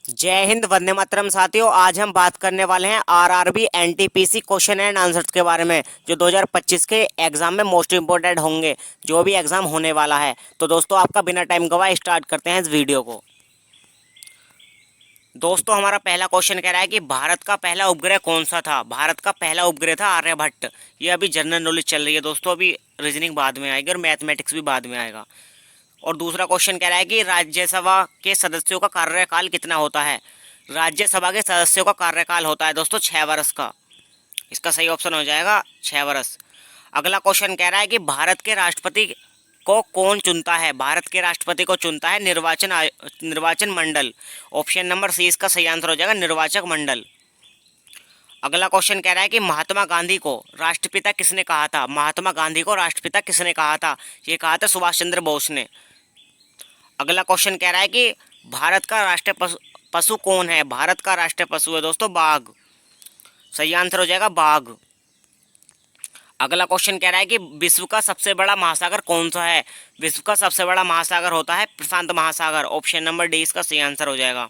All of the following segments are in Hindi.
जय हिंद, वंदे मातरम साथियों। आज हम बात करने वाले हैं RRB NTPC question and answers के बारे में, जो 2025 के एग्जाम में मोस्ट इंपोर्टेंट होंगे, जो भी एग्जाम होने वाला है। तो दोस्तों, आपका बिना टाइम गवाए स्टार्ट करते हैं इस वीडियो को। दोस्तों, हमारा पहला क्वेश्चन कह रहा है कि भारत का पहला उपग्रह कौन सा था। भारत का पहला उपग्रह था आर्यभट्ट। ये अभी जनरल नॉलेज चल रही है दोस्तों, अभी रीजनिंग बाद में आएगी और मैथमेटिक्स भी बाद में आएगा। और दूसरा क्वेश्चन कह रहा है कि राज्यसभा के सदस्यों का कार्यकाल कितना होता है। राज्यसभा के सदस्यों का कार्यकाल होता है दोस्तों 6 वर्ष का। इसका सही ऑप्शन हो जाएगा 6 वर्ष। अगला क्वेश्चन कह रहा है कि भारत के राष्ट्रपति को कौन चुनता है। भारत के राष्ट्रपति को चुनता है निर्वाचन मंडल। ऑप्शन नंबर सी इसका सही आंसर हो जाएगा, निर्वाचक मंडल। अगला क्वेश्चन कह रहा है कि महात्मा गांधी को राष्ट्रपिता किसने कहा था। महात्मा गांधी को राष्ट्रपिता किसने कहा था। ये कहा था सुभाष चंद्र बोस ने। अगला क्वेश्चन कह रहा है कि भारत का राष्ट्रीय पशु कौन है। भारत का राष्ट्रीय पशु है दोस्तों बाघ। सही आंसर हो जाएगा बाघ। अगला क्वेश्चन कह रहा है कि विश्व का सबसे बड़ा महासागर कौन सा है। विश्व का सबसे बड़ा महासागर होता है प्रशांत महासागर। ऑप्शन नंबर डी इसका सही आंसर हो जाएगा।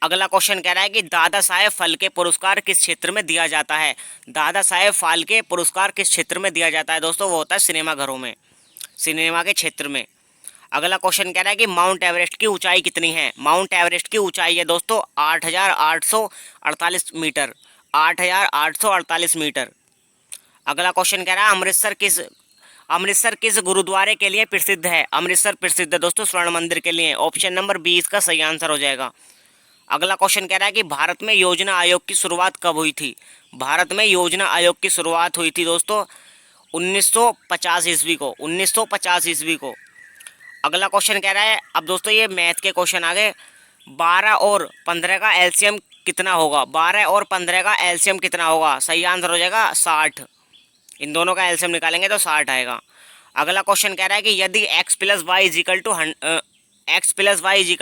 अगला क्वेश्चन कह रहा है कि दादा साहेब फाल्के पुरस्कार किस क्षेत्र में दिया जाता है। दादा साहेब फाल्के पुरस्कार किस क्षेत्र में दिया जाता है दोस्तों, वो होता है सिनेमा घरों में, सिनेमा के क्षेत्र में। अगला क्वेश्चन कह रहा है कि माउंट एवरेस्ट की ऊंचाई कितनी है। माउंट एवरेस्ट की ऊंचाई है दोस्तों 8,848 मीटर। 8,848 मीटर। अगला क्वेश्चन कह रहा है अमृतसर किस गुरुद्वारे के लिए प्रसिद्ध है। अमृतसर प्रसिद्ध है दोस्तों स्वर्ण मंदिर के लिए। ऑप्शन नंबर बी इसका सही आंसर हो जाएगा। अगला क्वेश्चन कह रहा है कि भारत में योजना आयोग की शुरुआत कब हुई थी। भारत में योजना आयोग की शुरुआत हुई थी दोस्तों 1950 ईस्वी को। 1950 ईस्वी को। अगला क्वेश्चन कह रहा है, अब दोस्तों ये मैथ के क्वेश्चन आ गए। 12 और 15 का एलसीएम कितना होगा। 12 और 15 का एलसीएम कितना होगा। सही आंसर हो जाएगा 60। इन दोनों का एलसीएम निकालेंगे तो 60 आएगा। अगला क्वेश्चन कह रहा है कि यदि x plus Y equal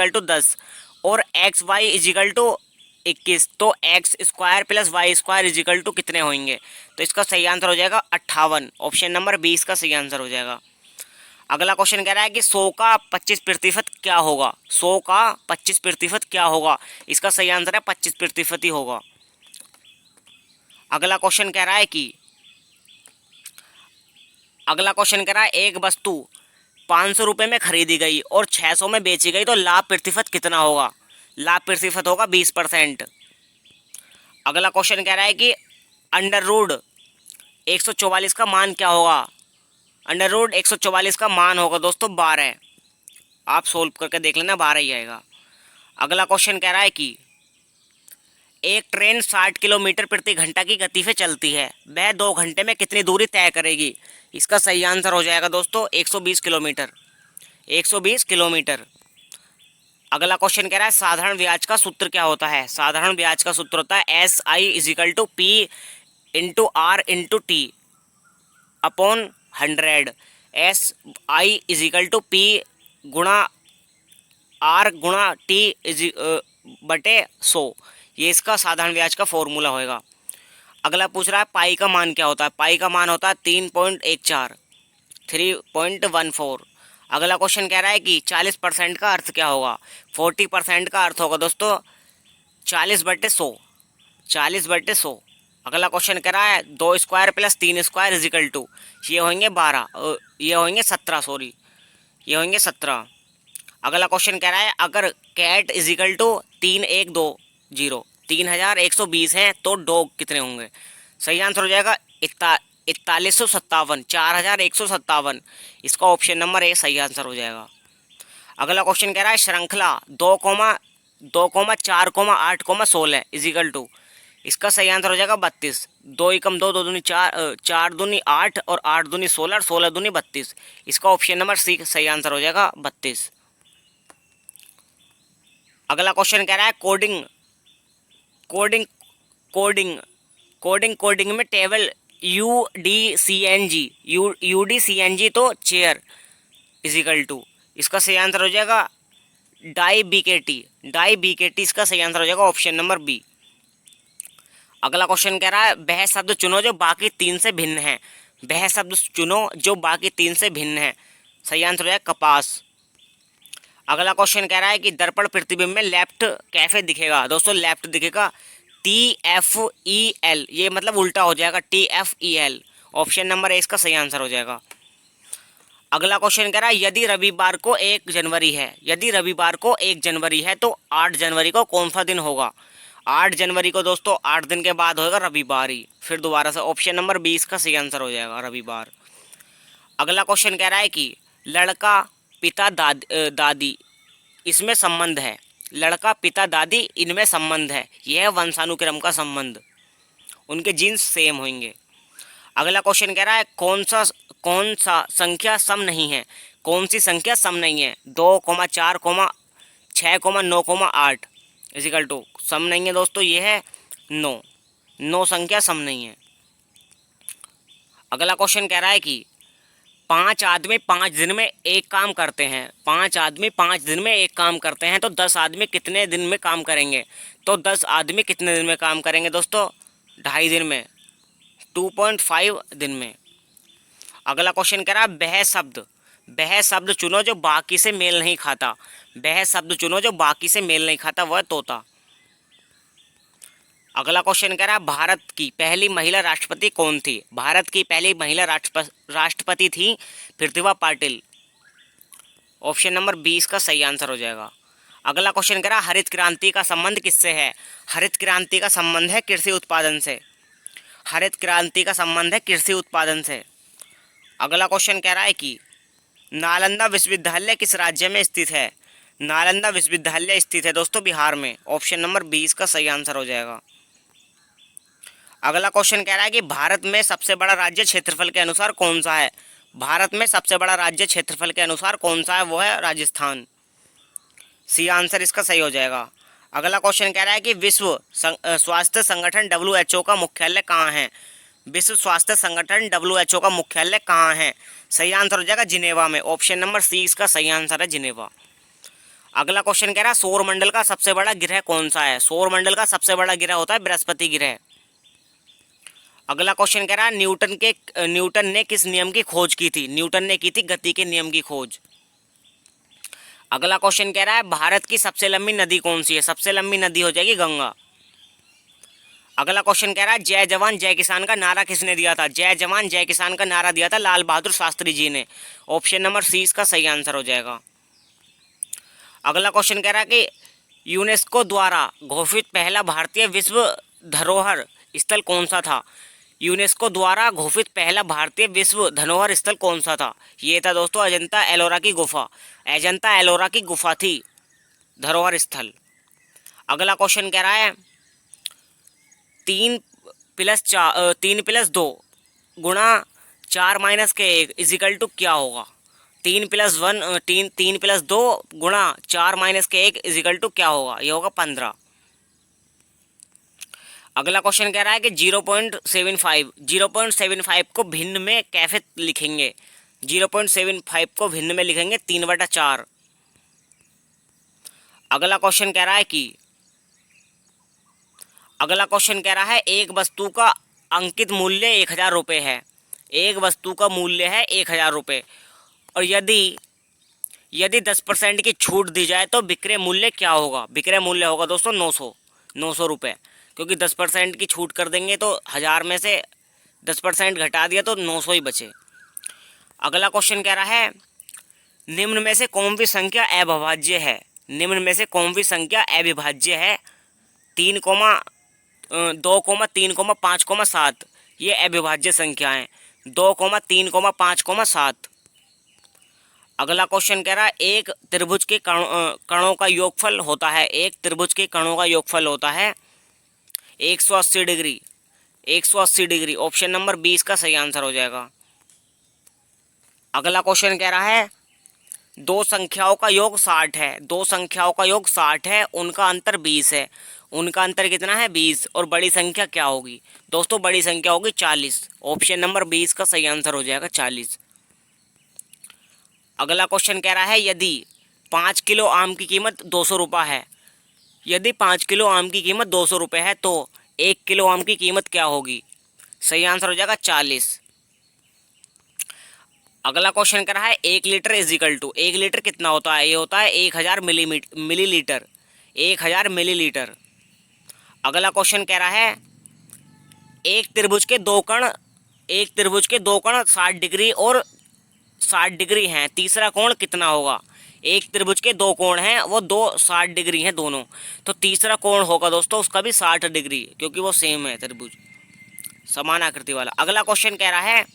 to 10 और एक्स वाई इजिकल टू 21, तो X square plus Y square equal to कितने होंगे। तो इसका सही आंसर हो जाएगा 58। ऑप्शन नंबर 20 का सही आंसर हो जाएगा। अगला क्वेश्चन कह रहा है कि 100 का 25% क्या होगा। 100 का 25% क्या होगा। इसका सही आंसर है 25% ही होगा। अगला क्वेश्चन कह रहा है कि एक वस्तु 500 रुपये में खरीदी गई और 600 में बेची गई, तो लाभ प्रतिशत कितना होगा। लाभ प्रतिशत होगा 20%। अगला क्वेश्चन कह रहा है कि अंडर रूट 144 का मान क्या होगा। अंडर रूट 144 का मान होगा दोस्तों 12। आप सोल्व करके देख लेना, 12 ही आएगा। अगला क्वेश्चन कह रहा है कि एक ट्रेन 60 किलोमीटर प्रति घंटा की गति से चलती है, वह 2 घंटे में कितनी दूरी तय करेगी। इसका सही आंसर हो जाएगा दोस्तों 120 किलोमीटर। 120 किलोमीटर। अगला क्वेश्चन कह रहा है साधारण ब्याज का सूत्र क्या होता है। साधारण ब्याज का सूत्र होता है SI equal to P into R into T upon 100। SI equal to P गुणा R गुणा T बटे 100। ये इसका साधारण ब्याज का फॉर्मूला होएगा। अगला पूछ रहा है पाई का मान क्या होता है। पाई का मान होता है 3.14, 3.14। अगला क्वेश्चन कह रहा है कि 40% का अर्थ क्या होगा। 40% का अर्थ होगा दोस्तों 40/100। 40/100। अगला क्वेश्चन कह रहा है 2 square plus 3 square equal to, ये होंगे 12, ये होंगे 17, सॉरी ये होंगे 17। अगला क्वेश्चन कह रहा है अगर कैट इजिकल टू 3120, 3120 हैं, तो डॉग कितने होंगे। सही आंसर हो जाएगा 4157, 4157। इसका ऑप्शन नंबर ए सही आंसर हो जाएगा। अगला क्वेश्चन कह रहा है श्रृंखला 2,4,8,16 इजिकल टू, इसका सही आंसर हो जाएगा 32। 2 एकम 2, 2 दूनी 4, 4 दूनी 8 और 8 दूनी 16, 16 दूनी 32। इसका ऑप्शन नंबर सी सही आंसर हो जाएगा 32। अगला क्वेश्चन कह रहा है coding coding coding coding coding में टेबल UDCNG तो चेयर इजिकल टू, इसका सही आंसर हो जाएगा डाई BKT। इसका सही आंसर हो जाएगा ऑप्शन नंबर बी। अगला क्वेश्चन कह रहा है वह शब्द चुनो जो बाकी 3 से भिन्न है। वह शब्द चुनो जो बाकी 3 से भिन्न है। सही आंसर हो जाएगा कपास। अगला क्वेश्चन कह रहा है कि दर्पण प्रतिबिंब में लेफ्ट कैफे दिखेगा। दोस्तों लेफ्ट दिखेगा TFEL, ये मतलब उल्टा हो जाएगा TFEL। ऑप्शन नंबर ए इसका सही आंसर हो जाएगा। अगला क्वेश्चन कह रहा है यदि रविवार को 1 जनवरी है, यदि रविवार को 1 जनवरी है तो 8 जनवरी को कौन सा दिन होगा। 8 जनवरी को दोस्तों 8 दिन के बाद होगा रविवार ही। फिर दोबारा से ऑप्शन नंबर 20 का सही आंसर हो जाएगा रविवार। अगला क्वेश्चन कह रहा है कि लड़का पिता दादी इसमें संबंध है, लड़का पिता दादी इनमें संबंध है, यह है वंशानुक्रम का संबंध, उनके जीन्स सेम होंगे। अगला क्वेश्चन कह रहा है कौन सा संख्या सम नहीं है, कौन सी संख्या सम नहीं है। 2, 4, 6, 9, 8 इजिकल टू सम नहीं है दोस्तों, ये है 9 संख्या सम नहीं है। अगला क्वेश्चन कह रहा है कि 5 आदमी 5 दिन में एक काम करते हैं, 5 आदमी 5 दिन में एक काम करते हैं तो 10 आदमी कितने दिन में काम करेंगे। तो 10 आदमी कितने दिन में काम करेंगे दोस्तों, 2.5 दिन में, 2.5 दिन में। अगला क्वेश्चन कह रहा है वह शब्द चुनो जो बाकी से मेल नहीं खाता, वह शब्द चुनो जो बाकी से मेल नहीं खाता, वह तोता। अगला क्वेश्चन कह रहा है भारत की पहली महिला राष्ट्रपति कौन थी। भारत की पहली महिला राष्ट्रपति थी प्रतिभा पाटिल। ऑप्शन नंबर 20 का सही आंसर हो जाएगा। अगला क्वेश्चन कह रहा है हरित क्रांति का संबंध किससे है। हरित क्रांति का संबंध है कृषि उत्पादन से, हरित क्रांति का संबंध है कृषि उत्पादन से। अगला क्वेश्चन कह रहा है कि नालंदा विश्वविद्यालय किस राज्य में स्थित है। नालंदा विश्वविद्यालय स्थित है दोस्तों बिहार में। ऑप्शन नंबर 20 का सही आंसर हो जाएगा। अगला क्वेश्चन कह रहा है कि भारत में सबसे बड़ा राज्य क्षेत्रफल के अनुसार कौन सा है। भारत में सबसे बड़ा राज्य क्षेत्रफल के अनुसार कौन सा है, वो है राजस्थान। सी आंसर इसका सही हो जाएगा। अगला क्वेश्चन कह रहा है कि विश्व स्वास्थ्य संगठन WHO का मुख्यालय कहाँ है। विश्व स्वास्थ्य संगठन WHO का मुख्यालय कहाँ है। सही आंसर हो जाएगा जिनेवा में। ऑप्शन नंबर सी इसका सही आंसर है जिनेवा। अगला क्वेश्चन कह रहा है सौरमंडल का सबसे बड़ा ग्रह कौन सा है। सौरमंडल का सबसे बड़ा ग्रह होता है बृहस्पति ग्रह। अगला क्वेश्चन कह रहा है न्यूटन ने किस नियम की खोज की थी। न्यूटन ने की थी गति के नियम की खोज। अगला क्वेश्चन कह रहा है भारत की सबसे लंबी नदी कौन सी है। सबसे लंबी नदी हो जाएगी गंगा। अगला क्वेश्चन कह रहा है जय जवान जय किसान का नारा किसने दिया था। जय जवान जय किसान का नारा दिया था लाल बहादुर शास्त्री जी ने। ऑप्शन नंबर सी इसका सही आंसर हो जाएगा। अगला क्वेश्चन कह रहा है कि यूनेस्को द्वारा घोषित पहला भारतीय विश्व धरोहर स्थल कौन सा था। यूनेस्को द्वारा घोषित पहला भारतीय विश्व धरोहर स्थल कौन सा था। ये था दोस्तों अजंता एलोरा की गुफा। अजंता एलोरा की गुफा थी धरोहर स्थल। अगला क्वेश्चन कह रहा है 3+2 गुणा 4-1 इजिकल टू क्या होगा। 3+2 गुणा 4-1 इजिकल टू क्या होगा, ये होगा 15। अगला क्वेश्चन कह रहा है कि 0.75 को भिन्न में कैसे लिखेंगे। 0.75 को भिन्न में लिखेंगे 3/4। अगला क्वेश्चन कह रहा है एक वस्तु का अंकित मूल्य 1000 रुपये है। एक वस्तु का मूल्य है 1000 रुपये और यदि 10% की छूट दी जाए तो विक्रय मूल्य क्या होगा। विक्रय मूल्य होगा दोस्तों 900 रुपये, क्योंकि 10% की छूट कर देंगे तो 1000 में से 10% घटा दिया तो 900 ही बचे। अगला क्वेश्चन कह रहा है निम्न में से कौन सी संख्या अविभाज्य है। निम्न में से कौन सी संख्या अविभाज्य है। 3, 2, 3, 5, 7 ये अविभाज्य संख्या हैं। 2, 3, 5, 7। अगला क्वेश्चन कह रहा है एक त्रिभुज के कणों का योगफल होता है। एक त्रिभुज के कणों का योगफल होता है 180 डिग्री। 180 डिग्री ऑप्शन नंबर 20 का सही आंसर हो जाएगा। अगला क्वेश्चन कह रहा है दो संख्याओं का योग 60 है। दो संख्याओं का योग 60 है, उनका अंतर 20 है। उनका अंतर कितना है 20, और बड़ी संख्या क्या होगी दोस्तों। बड़ी संख्या होगी 40। ऑप्शन नंबर 20 का सही आंसर हो जाएगा 40। अगला क्वेश्चन कह रहा है यदि 5 किलो आम की कीमत 200 रुपये है। यदि 5 किलो आम की कीमत 200 रुपये है तो 1 किलो आम की कीमत क्या होगी। सही आंसर हो जाएगा 40। अगला क्वेश्चन कह रहा है 1 litre is equal to, 1 litre कितना होता है? ये होता है 1000 मिलीलीटर, 1000 मिलीलीटर। अगला क्वेश्चन कह रहा है एक त्रिभुज के दो कण, एक त्रिभुज के दो कण 60 डिग्री और 60 डिग्री हैं, तीसरा कोण कितना होगा? एक त्रिभुज के दो कोण हैं, वो दो 60 डिग्री हैं दोनों, तो तीसरा कोण होगा दोस्तों उसका भी 60 डिग्री, क्योंकि वो सेम है त्रिभुज, समान आकृति वाला। अगला क्वेश्चन कह रहा है,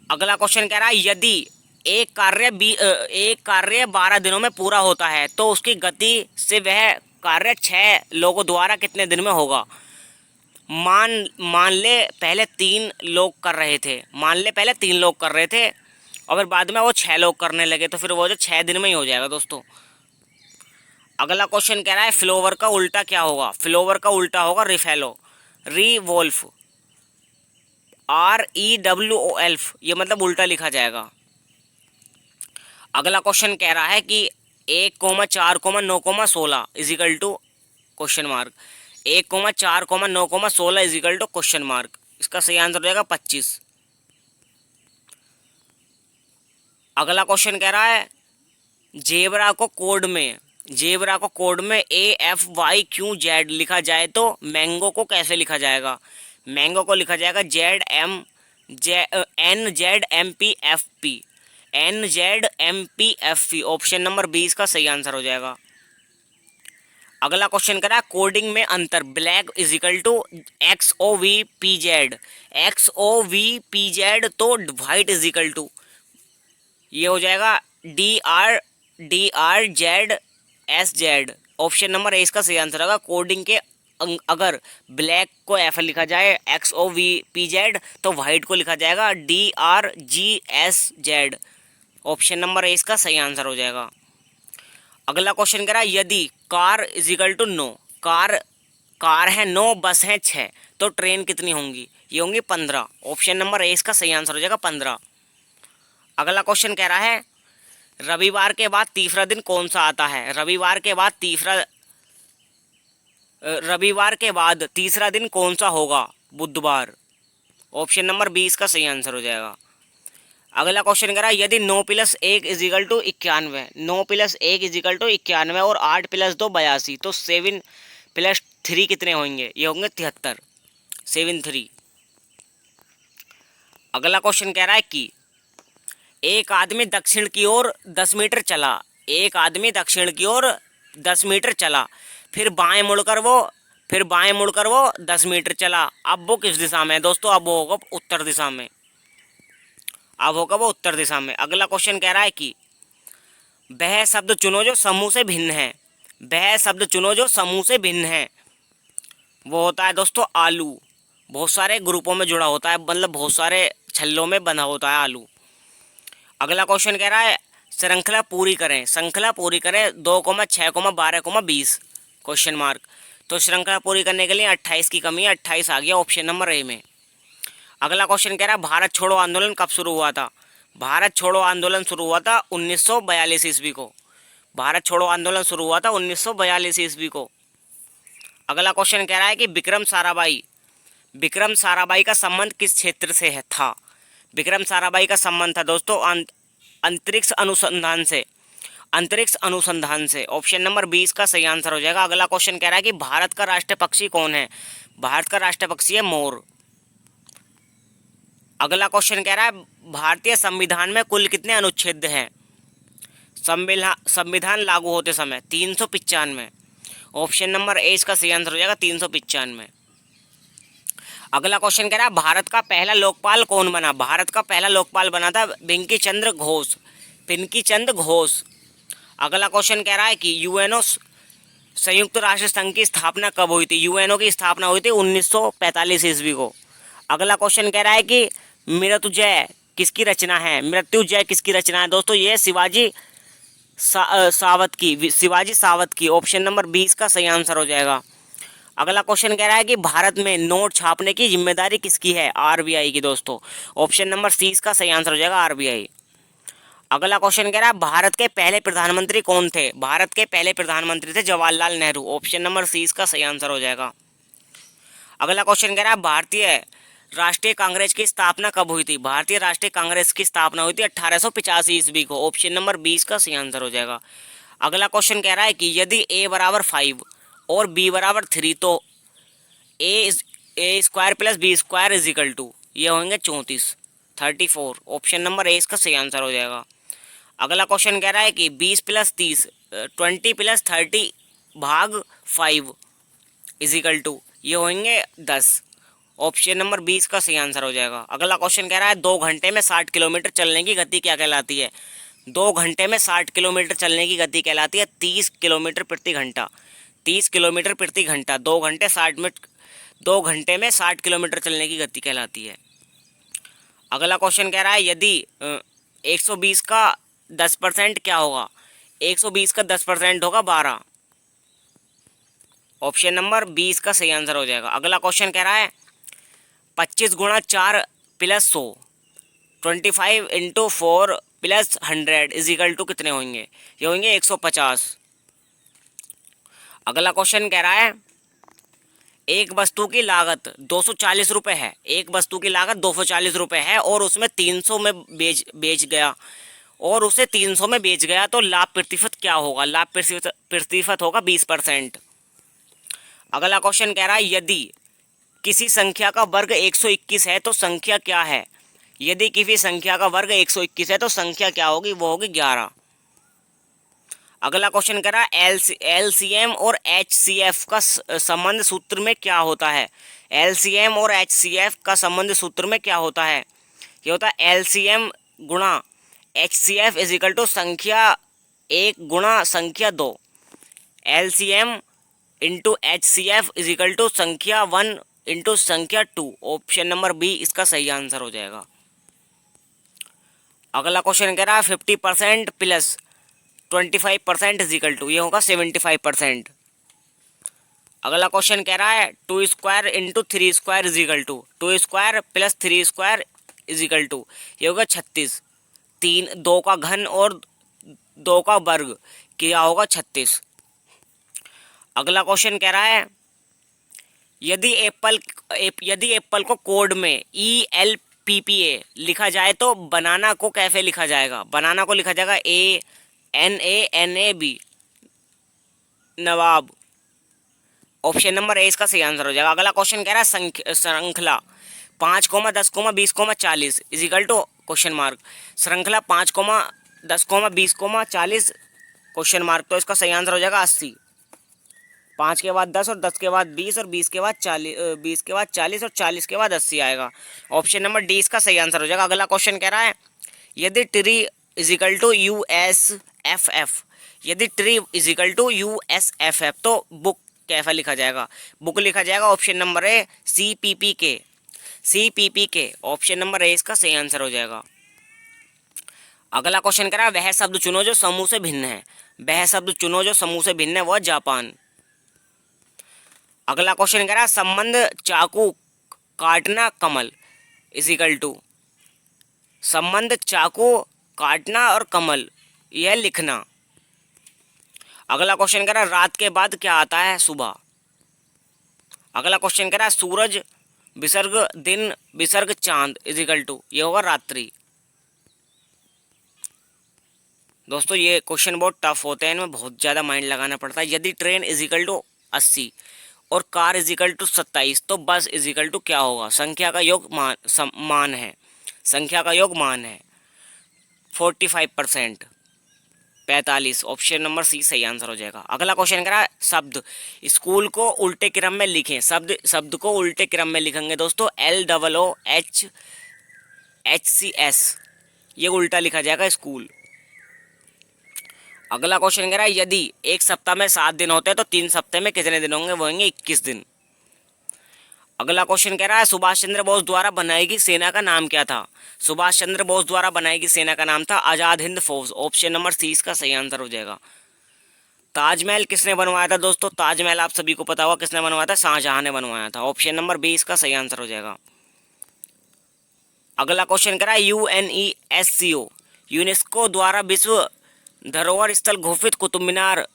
अगला क्वेश्चन कह रहा है यदि एक कार्य 12 दिनों में पूरा होता है तो उसकी गति से वह कार्य 6 लोगों द्वारा कितने दिन में होगा? मान मान ले पहले 3 लोग कर रहे थे, मान ले पहले 3 लोग कर रहे थे और फिर बाद में वो 6 लोग करने लगे, तो फिर वो जो 6 दिन में ही हो जाएगा दोस्तों। अगला क्वेश्चन कह रहा है फ्लोवर का उल्टा क्या होगा? फ्लोवर का उल्टा होगा रिफेलो, रिवोल्फ, REWOLF, ये मतलब उल्टा लिखा जाएगा। अगला क्वेश्चन कह रहा है कि 1,4,9,16 is equal to question mark, 1,4,9,16 is equal to question mark, इसका सही आंसर हो जाएगा 25। अगला क्वेश्चन कह रहा है जेबरा को कोड में, जेबरा को कोड में AFYQZ लिखा जाए तो मैंगो को कैसे लिखा जाएगा? मैंगो को लिखा जाएगा NZMPFP, NZMPFP, ऑप्शन नंबर 20 का सही आंसर हो जाएगा। अगला क्वेश्चन करा कोडिंग में अंतर, black is equal to XOVPZ, XOVPZ, तो वाइट इज इक्वल टू ये हो जाएगा DRZSZ, ऑप्शन नंबर ए इसका सही आंसर होगा। कोडिंग के अगर ब्लैक को एफ लिखा जाए XOVPZ तो वाइट को लिखा जाएगा DRGSZ, ऑप्शन नंबर ए इसका सही आंसर हो जाएगा। अगला क्वेश्चन कह रहा है यदि car is equal to 9, car है 9, बस है 6, तो ट्रेन कितनी होंगी? ये होंगी 15, ऑप्शन नंबर ए इसका सही आंसर हो जाएगा 15। अगला क्वेश्चन कह रहा है रविवार के बाद तीसरा दिन कौन सा आता है? रविवार के बाद तीसरा दिन कौन सा होगा? बुधवार, ऑप्शन नंबर 20 का सही आंसर हो जाएगा। अगला क्वेश्चन कह रहा है यदि 9 + 1 = 91, 9 + 1 = 91 और 8 + 2 82, तो 7 + 3 कितने होंगे? ये होंगे 73, 73। अगला क्वेश्चन कह रहा है कि एक आदमी दक्षिण की ओर 10 मीटर चला, एक आदमी दक्षिण की ओर 10 मीटर चला, फिर बाएं मुड़कर वो 10 मीटर चला, अब वो किस दिशा में है दोस्तों? अब वो होगा उत्तर दिशा में, अब होगा वो उत्तर दिशा में। अगला क्वेश्चन कह रहा है कि वह शब्द चुनो जो समूह से भिन्न है, वह शब्द चुनो जो समूह से भिन्न है, वो होता है दोस्तों आलू, बहुत सारे ग्रुपों में जुड़ा होता है, मतलब बहुत सारे छल्लों में बना होता है आलू। अगला क्वेश्चन कह रहा है श्रृंखला पूरी करें, श्रृंखला पूरी करें 2, 6, 12, 20, क्वेश्चन मार्क, तो श्रृंखला पूरी करने के लिए 28 की कमी है, 28 आ गया ऑप्शन नंबर ए में। अगला क्वेश्चन कह रहा है भारत छोड़ो आंदोलन कब शुरू हुआ था? भारत छोड़ो आंदोलन शुरू हुआ था 1942 ईस्वी को, भारत छोड़ो आंदोलन शुरू हुआ था 1942 ईस्वी को। अगला क्वेश्चन कह रहा है कि विक्रम साराभाई का संबंध किस क्षेत्र से था? विक्रम साराभाई का संबंध था दोस्तों अंतरिक्ष अनुसंधान से, अंतरिक्ष अनुसंधान से, ऑप्शन नंबर 20 का सही आंसर हो जाएगा। अगला क्वेश्चन कह रहा है कि भारत का राष्ट्रीय पक्षी कौन है? भारत का राष्ट्रीय पक्षी है मोर। अगला क्वेश्चन कह रहा है भारतीय संविधान में कुल कितने अनुच्छेद हैं? संविधान लागू होते समय 395, ऑप्शन नंबर ए इसका सही आंसर हो जाएगा 395। अगला क्वेश्चन कह रहा है भारत का पहला लोकपाल कौन बना? भारत का पहला लोकपाल बना था पिंकी चंद्र घोष। अगला क्वेश्चन कह रहा है कि यूएनओ संयुक्त राष्ट्र संघ की स्थापना कब हुई थी? यूएनओ की स्थापना हुई थी 1945 ईस्वी को। अगला क्वेश्चन कह रहा है कि मृत्युंजय किसकी रचना है? मृत्युंजय किसकी रचना है दोस्तों? ये शिवाजी सावत की, ऑप्शन नंबर 20 का सही आंसर हो जाएगा। अगला क्वेश्चन कह रहा है कि भारत में नोट छापने की जिम्मेदारी किसकी है? आरबीआई की दोस्तों, ऑप्शन नंबर सी इसका सही आंसर हो जाएगा आरबीआई। अगला क्वेश्चन कह रहा है भारत के पहले प्रधानमंत्री कौन थे? भारत के पहले प्रधानमंत्री थे Jawaharlal Nehru, option number C इसका सही आंसर हो जाएगा। अगला क्वेश्चन कह रहा है राष्ट्रीय कांग्रेस की स्थापना कब हुई थी? भारतीय राष्ट्रीय कांग्रेस की स्थापना हुई थी 1885 ईस्वी को। ऑप्शन नंबर 20 का सही आंसर हो जाएगा। अगला क्वेश्चन कह रहा है कि यदि a बराबर 5 और b बराबर 3 तो a square plus b square is equal to ये होंगे 34। ऑप्शन नंबर ए इसका सही आंसर हो जाएगा। अगला क्वेश्चन कह रहा है कि 20 प्लस 30 20 प्लस 30 भाग 5 इज इक्वल टू ये होंगे 10। ऑप्शन नंबर 20 का सही आंसर हो जाएगा। अगला क्वेश्चन कह रहा है 2 घंटे में 60 किलोमीटर चलने की गति क्या कहलाती है? 2 घंटे में 60 किलोमीटर चलने की गति कहलाती है 30 किलोमीटर प्रति घंटा। 30 किलोमीटर प्रति घंटा 2 घंटे में 60 किलोमीटर चलने की गति कहलाती है। अगला क्वेश्चन कह रहा है यदि 120 का 10% क्या होगा? 120 का 10% होगा 12। ऑप्शन नंबर 20 का सही आंसर हो जाएगा। अगला क्वेश्चन कह रहा है 25 गुणा 4 plus 100 25 into 4 plus 100 is equal to कितने होंगे? ये होंगे 150। अगला क्वेश्चन कह रहा है एक वस्तु की लागत 240 रुपये है। एक वस्तु की लागत 240 रुपये है और उसमें 300 में बेच गया और उसे 300 में बेच गया तो लाभ प्रतिशत क्या होगा? लाभ प्रतिशत होगा 20%। अगला क्वेश्चन कह रहा है यदि किसी संख्या का वर्ग 121 है तो संख्या क्या है? यदि किसी संख्या का वर्ग 121 है तो संख्या क्या होगी? वो होगी 11। अगला क्वेश्चन कह रहा है एलसीएम और एचसीएफ का संबंध सूत्र में क्या होता है? एलसीएम और एचसीएफ का संबंध सूत्र में क्या होता है? ये होता है एलसीएम गुणा एचसीएफ इज इक्वल टू संख्या 1 गुणा संख्या 2। LCM into HCF is equal to संख्या 1 इंटू संख्या 2। ऑप्शन नंबर बी इसका सही आंसर हो जाएगा। अगला क्वेश्चन कह रहा है 50% प्लस 25% इज इक्वल टू ये होगा 75%। अगला क्वेश्चन कह रहा है 2 square into 3 square is equal to 2 square plus 3 square is equal to ये होगा 36। 2 का घन और 2 का वर्ग क्या होगा? 36। अगला क्वेश्चन कह रहा है यदि एप्पल को कोड में ELPPA लिखा जाए तो बनाना को कैसे लिखा जाएगा? बनाना को लिखा जाएगा ANANAB Nawab. Option number A इसका सही आंसर हो जाएगा। अगला क्वेश्चन कह रहा है श्रृंखला 5, 10, 20, 40 is equal to question mark. श्रृंखला 5, 10, 20, 40 क्वेश्चन मार्क तो इसका सही आंसर हो जाएगा 80। 5 के बाद 10 और 10 के बाद 20 और 20 के बाद 40 और 40 के बाद 80 आएगा। ऑप्शन नंबर डी इसका सही आंसर हो जाएगा। अगला क्वेश्चन कह रहा है यदि tree is equal to USFF यदि tree is equal to USFF तो बुक कैसा लिखा जाएगा? बुक लिखा जाएगा option number A CPPK। Option number A इसका सही आंसर हो जाएगा। अगला क्वेश्चन कह रहा है वह शब्द चुनो जो समूह से भिन्न है। वह शब्द चुनो जो समूह से भिन्न है वह जापान। अगला क्वेश्चन कह रहा है संबंध चाकू काटना कमल इज इक्वल टू संबंध चाकू काटना और कमल यह लिखना। अगला क्वेश्चन कह रहा है रात के बाद क्या आता है? सुबह। अगला क्वेश्चन कह रहा है सूरज विसर्ग दिन विसर्ग चांद इज इक्वल टू ये होगा रात्रि। दोस्तों ये क्वेश्चन बहुत टफ होते हैं, इनमें बहुत ज़्यादा माइंड लगाना पड़ता है। यदि ट्रेन इज इक्वल टू 80 और कार इज इक्वल टू 27 तो बस इज इक्वल टू क्या होगा? संख्या का योग मान है। संख्या का योग मान है 45%। 45 ऑप्शन नंबर सी सही आंसर हो जाएगा। अगला क्वेश्चन कह रहा है शब्द स्कूल को उल्टे क्रम में लिखें। शब्द को उल्टे क्रम में लिखेंगे दोस्तों LOOHCS ये उल्टा लिखा जाएगा स्कूल। अगला क्वेश्चन कह रहा है यदि एक सप्ताह में 7 दिन होते हैं तो 3 सप्ताह में कितने दिन होंगे? वो होंगे 21 दिन। अगला क्वेश्चन कह रहा है सुभाष चंद्र बोस द्वारा बनाई गई सेना का नाम क्या था? सुभाष चंद्र बोस द्वारा बनाई गई सेना का नाम था आज़ाद हिंद फौज। ऑप्शन नंबर सी इसका सही आंसर हो जाएगा। ताजमहल किसने बनवाया था दोस्तों? ताजमहल आप सभी को पता होगा किसने बनवाया था? शाहजहां ने बनवाया था। ऑप्शन नंबर बी इसका सही आंसर हो जाएगा। अगला क्वेश्चन कह रहा है UNESCO यूनेस्को द्वारा विश्व धरोहर स्थल घोषित कुतुब मीनार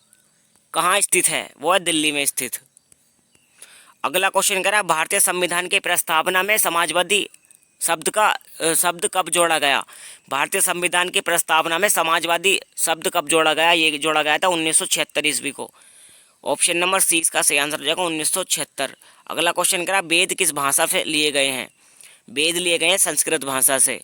कहाँ स्थित है? वो है दिल्ली में स्थित। अगला क्वेश्चन कह रहा है भारतीय संविधान की प्रस्तावना में समाजवादी शब्द कब जोड़ा गया। भारतीय संविधान की प्रस्तावना में समाजवादी शब्द कब जोड़ा गया। ये जोड़ा गया था 1976 ईस्वी को। ऑप्शन नंबर सी इसका सही आंसर हो जाएगा 1976। अगला क्वेश्चन कह रहा है वेद किस भाषा से लिए गए हैं। वेद लिए गए हैं संस्कृत भाषा से।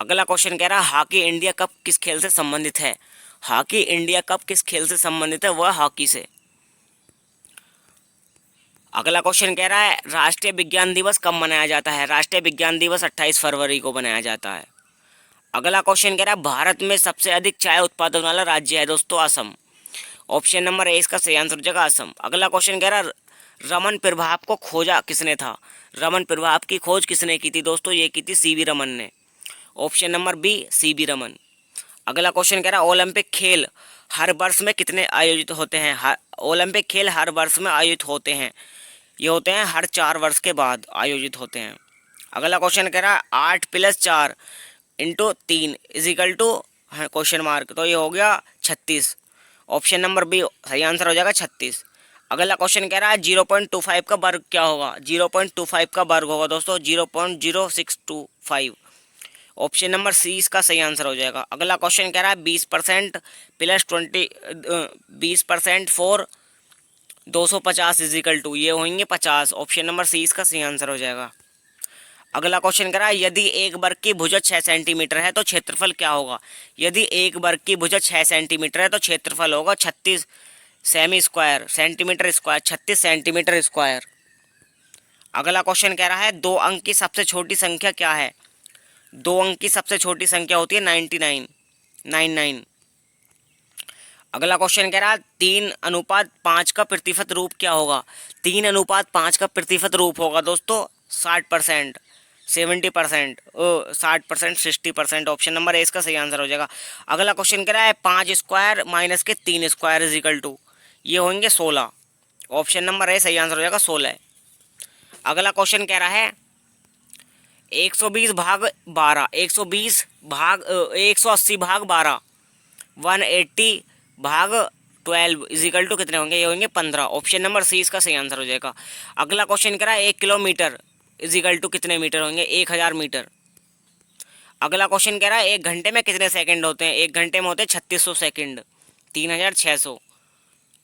अगला क्वेश्चन कह रहा है हॉकी इंडिया कप किस खेल से संबंधित है। हॉकी इंडिया कप किस खेल से संबंधित है, वह हॉकी से। अगला क्वेश्चन कह रहा है राष्ट्रीय विज्ञान दिवस कब मनाया जाता है। राष्ट्रीय विज्ञान दिवस 28 फरवरी को मनाया जाता है। अगला क्वेश्चन कह रहा है भारत में सबसे अधिक चाय उत्पादन वाला राज्य है दोस्तों असम। ऑप्शन नंबर ए इसका सही आंसर हो जाएगा असम। अगला क्वेश्चन कह रहा है रमन प्रभाव को खोजा किसने था। रमन प्रभाव की खोज किसने की थी दोस्तों, ये की थी सीवी रमन ने। Option number B CV Raman. अगला क्वेश्चन कह रहा है ओलंपिक खेल हर वर्ष में कितने आयोजित होते हैं। ओलंपिक खेल हर वर्ष में आयोजित होते हैं, ये होते हैं हर 4 वर्ष के बाद आयोजित होते हैं। अगला क्वेश्चन कह रहा है 8 + 4 × 3 = क्वेश्चन मार्क, तो ये हो गया 36। ऑप्शन नंबर बी सही आंसर हो जाएगा 36। अगला क्वेश्चन कह रहा है 0.25 का वर्ग क्या होगा। 0.25 का वर्ग होगा दोस्तों 0.0625। ऑप्शन नंबर सी इसका सही आंसर हो जाएगा। अगला क्वेश्चन कह रहा है 20% + 20% फॉर 250 = ये होंगे 50। ऑप्शन नंबर सी इसका सही आंसर हो जाएगा। अगला क्वेश्चन कह रहा है यदि एक वर्ग की भुजा 6 सेंटीमीटर है तो क्षेत्रफल क्या होगा। यदि एक वर्ग की भुजा 6 सेंटीमीटर है तो क्षेत्रफल होगा 36 सेंटीमीटर स्क्वायर, 36 सेंटीमीटर स्क्वायर। अगला क्वेश्चन कह रहा है 2 अंक की सबसे छोटी संख्या क्या है। 2 अंक की सबसे छोटी संख्या होती है 99। अगला क्वेश्चन कह रहा है 3:5 का प्रतिशत रूप क्या होगा। 3:5 का प्रतिशत रूप होगा दोस्तों 60%, 70%, 60%, 60%। ऑप्शन नंबर ए इसका सही आंसर हो जाएगा। अगला क्वेश्चन कह रहा है 5 स्क्वायर - 3 स्क्वायर = ये होंगे 16। ऑप्शन नंबर ए सही आंसर हो जाएगा 16। अगला क्वेश्चन कह रहा है 120 भाग 12, 180 भाग 12, 180 भाग 12 = कितने होंगे, ये होंगे 15। ऑप्शन नंबर सी इसका सही आंसर हो जाएगा। अगला क्वेश्चन कह रहा है 1 किलोमीटर = कितने मीटर होंगे, 1000 मीटर। अगला क्वेश्चन कह रहा है 1 घंटे में कितने सेकंड होते हैं। 1 घंटे में होते हैं 3600 सेकंड, 3600।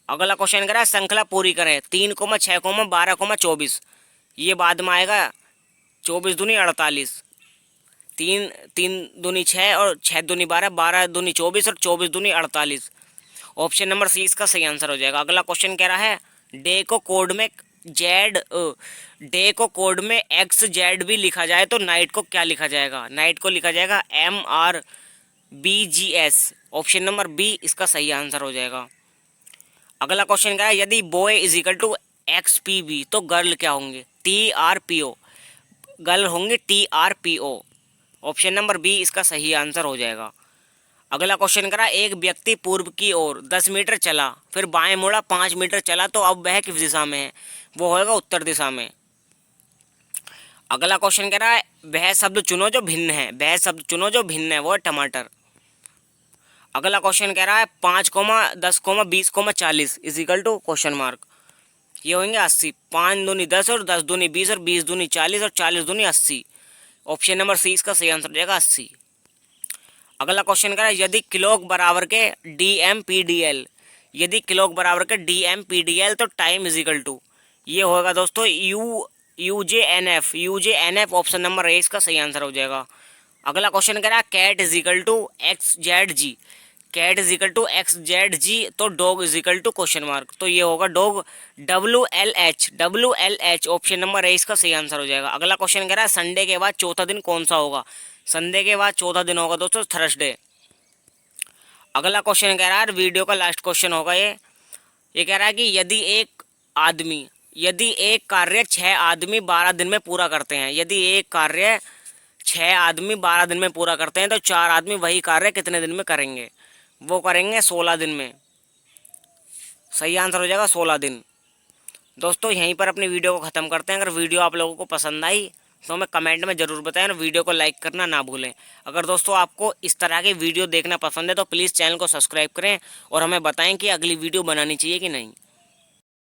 अगला क्वेश्चन कह रहा है श्रृंखला पूरी करें। 3, 6, 12, 24, ये बाद में आएगा 24 दूनी 48, 3 दूनी 6 और 6 दूनी 12, 12 दूनी 24 और 24 दूनी 48। ऑप्शन नंबर सी इसका सही आंसर हो जाएगा। अगला क्वेश्चन कह रहा है डे को कोड में XZ भी लिखा जाए तो नाइट को क्या लिखा जाएगा। नाइट को लिखा जाएगा MRBGS। ऑप्शन नंबर बी इसका सही आंसर हो जाएगा। अगला क्वेश्चन कह रहा है यदि बॉय = XPB तो गर्ल क्या होंगे, TRPO। गर्ल होंगे TRPO। ऑप्शन नंबर बी इसका सही आंसर हो जाएगा। अगला क्वेश्चन करा एक व्यक्ति पूर्व की ओर 10 मीटर चला, फिर बाएं मुड़ा 5 मीटर चला, तो अब वह किस दिशा में है, वो होगा उत्तर दिशा में। अगला क्वेश्चन कह रहा है वह शब्द चुनो जो भिन्न है, वह शब्द चुनो जो भिन्न है, वो है टमाटर। अगला क्वेश्चन कह रहा है 5, 10, 20, 40 इजिकल टू क्वेश्चन मार्क, ये होंगे 80। 5 दूनी 10 और 10 दूनी 20 और 20 दूनी 40 और 40 दूनी 80। ऑप्शन नंबर सी इसका सही आंसर हो जाएगा 80। अगला क्वेश्चन कह रहा है यदि किलोग बराबर के DMPDL, यदि किलोग बराबर के DMPDL तो टाइम इजिकल टू, ये होगा दोस्तों UJNF। ऑप्शन नंबर ए इसका सही आंसर हो जाएगा। अगला क्वेश्चन कह रहा है cat equal to XZG, cat equal to XZG तो dog equal to question mark, तो ये होगा dog WLH। Option number A इसका सही आंसर हो जाएगा। अगला क्वेश्चन कह रहा है संडे के बाद चौथा दिन कौन सा होगा, संडे के बाद चौथा दिन होगा दोस्तों थर्सडे। अगला क्वेश्चन कह रहा है वीडियो का लास्ट क्वेश्चन होगा ये कह रहा है कि यदि एक कार्य 6 आदमी 12 दिन में पूरा करते हैं, यदि एक कार्य 6 आदमी 12 दिन में पूरा करते हैं तो 4 आदमी वही कार्य कितने दिन में करेंगे, वो करेंगे 16 दिन में। सही आंसर हो जाएगा 16 दिन। दोस्तों यहीं पर अपनी वीडियो को ख़त्म करते हैं। अगर वीडियो आप लोगों को पसंद आई तो हमें कमेंट में ज़रूर बताएं और वीडियो को लाइक करना ना भूलें। अगर दोस्तों आपको इस तरह की वीडियो देखना पसंद है तो प्लीज़ चैनल को सब्सक्राइब करें और हमें बताएं कि अगली वीडियो बनानी चाहिए कि नहीं।